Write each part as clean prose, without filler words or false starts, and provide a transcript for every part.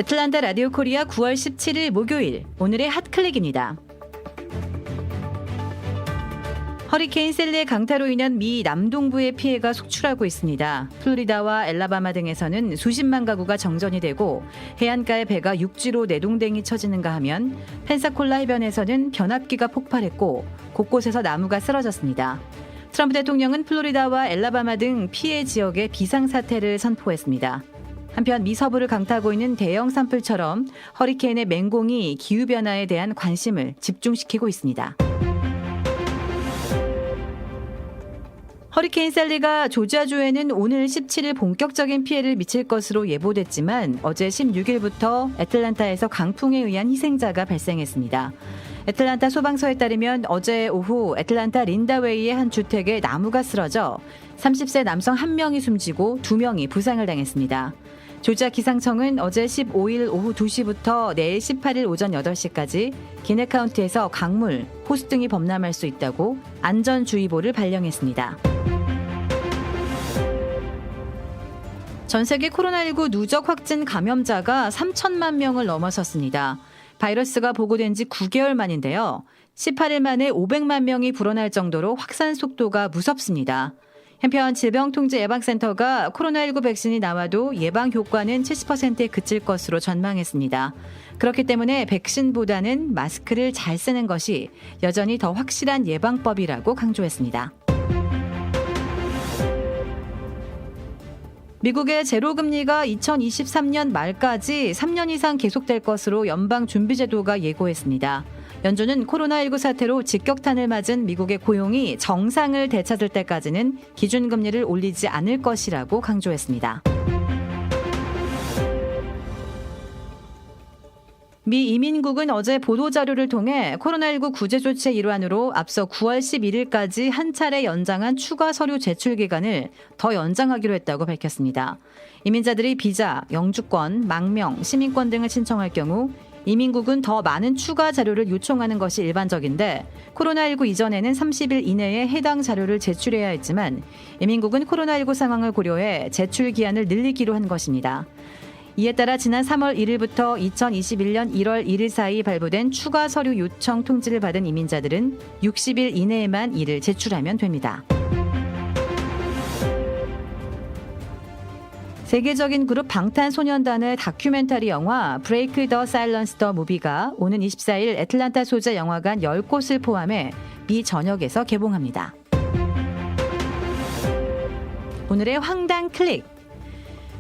애틀란타 라디오 코리아 9월 17일 목요일 오늘의 핫클릭입니다. 허리케인 셀리의 강타로 인한 미 남동부의 피해가 속출하고 있습니다. 플로리다와 엘라바마 등에서는 수십만 가구가 정전이 되고 해안가의 배가 육지로 내동댕이 쳐지는가 하면 펜사콜라 해변에서는 변압기가 폭발했고 곳곳에서 나무가 쓰러졌습니다. 트럼프 대통령은 플로리다와 엘라바마 등 피해 지역에 비상사태를 선포했습니다. 한편 미 서부를 강타하고 있는 대형 산불처럼 허리케인의 맹공이 기후변화에 대한 관심을 집중시키고 있습니다. 허리케인 셀리가 조지아주에는 오늘 17일 본격적인 피해를 미칠 것으로 예보됐지만 어제 16일부터 애틀란타에서 강풍에 의한 희생자가 발생했습니다. 애틀란타 소방서에 따르면 어제 오후 애틀란타 린다웨이의 한 주택에 나무가 쓰러져 30세 남성 1명이 숨지고 2명이 부상을 당했습니다. 조지아 기상청은 어제 15일 오후 2시부터 내일 18일 오전 8시까지 기내 카운티에서 강물, 호수 등이 범람할 수 있다고 안전주의보를 발령했습니다. 전 세계 코로나19 누적 확진 감염자가 3천만 명을 넘어섰습니다. 바이러스가 보고된 지 9개월 만인데요. 18일 만에 500만 명이 불어날 정도로 확산 속도가 무섭습니다. 한편 질병통제예방센터가 코로나19 백신이 나와도 예방 효과는 70%에 그칠 것으로 전망했습니다. 그렇기 때문에 백신보다는 마스크를 잘 쓰는 것이 여전히 더 확실한 예방법이라고 강조했습니다. 미국의 제로금리가 2023년 말까지 3년 이상 계속될 것으로 연방준비제도가 예고했습니다. 연준은 코로나19 사태로 직격탄을 맞은 미국의 고용이 정상을 되찾을 때까지는 기준금리를 올리지 않을 것이라고 강조했습니다. 미 이민국은 어제 보도자료를 통해 코로나19 구제 조치의 일환으로 앞서 9월 11일까지 한 차례 연장한 추가 서류 제출 기간을 더 연장하기로 했다고 밝혔습니다. 이민자들이 비자, 영주권, 망명, 시민권 등을 신청할 경우 이민국은 더 많은 추가 자료를 요청하는 것이 일반적인데 코로나19 이전에는 30일 이내에 해당 자료를 제출해야 했지만 이민국은 코로나19 상황을 고려해 제출 기한을 늘리기로 한 것입니다. 이에 따라 지난 3월 1일부터 2021년 1월 1일 사이 발부된 추가 서류 요청 통지를 받은 이민자들은 60일 이내에만 이를 제출하면 됩니다. 세계적인 그룹 방탄소년단의 다큐멘터리 영화 브레이크 더 사일런스 더 무비가 오는 24일 애틀란타 소재 영화관 10곳을 포함해 미 전역에서 개봉합니다. 오늘의 황당 클릭.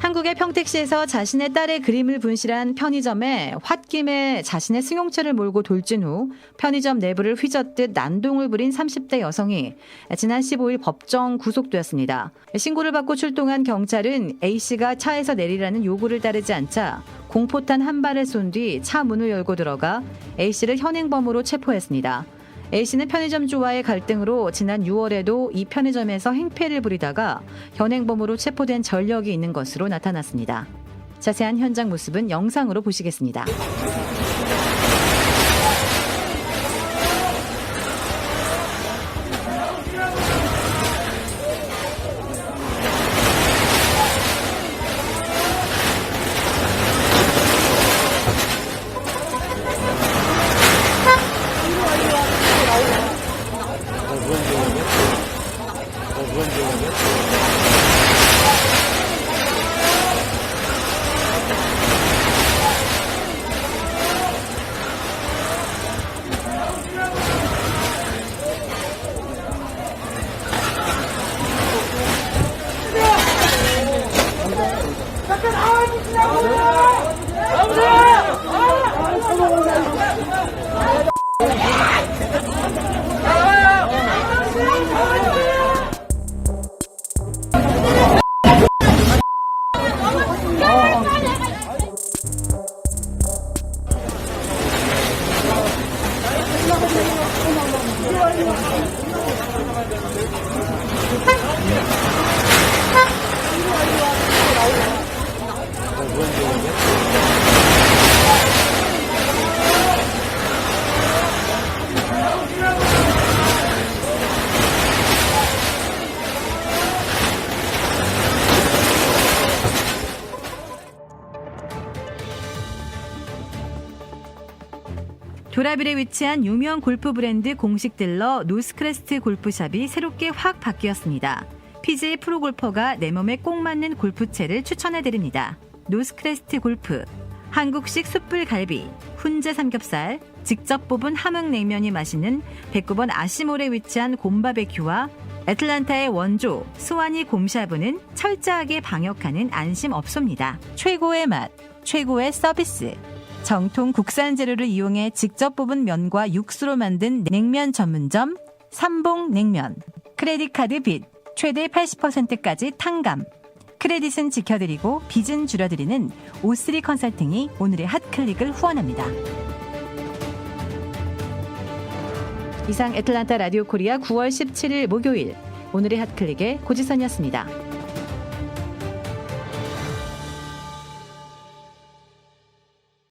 한국의 평택시에서 자신의 딸의 그림을 분실한 편의점에 홧김에 자신의 승용차를 몰고 돌진 후 편의점 내부를 휘젓듯 난동을 부린 30대 여성이 지난 15일 법정 구속되었습니다. 신고를 받고 출동한 경찰은 A씨가 차에서 내리라는 요구를 따르지 않자 공포탄 한 발을 쏜 뒤 차 문을 열고 들어가 A씨를 현행범으로 체포했습니다. A씨는 편의점주와의 갈등으로 지난 6월에도 이 편의점에서 행패를 부리다가 현행범으로 체포된 전력이 있는 것으로 나타났습니다. 자세한 현장 모습은 영상으로 보시겠습니다. 조라빌에 위치한 유명 골프 브랜드 공식 딜러 노스크레스트 골프샵이 새롭게 확 바뀌었습니다. PGA 프로골퍼가 내 몸에 꼭 맞는 골프채를 추천해드립니다. 노스크레스트 골프, 한국식 숯불 갈비, 훈제 삼겹살, 직접 뽑은 함흥냉면이 맛있는 109번 아시몰에 위치한 곰바베큐와 애틀란타의 원조 스와니 곰샤브는 철저하게 방역하는 안심업소입니다. 최고의 맛, 최고의 서비스. 정통 국산 재료를 이용해 직접 뽑은 면과 육수로 만든 냉면 전문점 삼봉냉면. 크레딧카드 빚 최대 80%까지 탕감. 크레딧은 지켜드리고 빚은 줄여드리는 O3 컨설팅이 오늘의 핫클릭을 후원합니다. 이상 애틀란타 라디오 코리아 9월 17일 목요일 오늘의 핫클릭의 고지선이었습니다.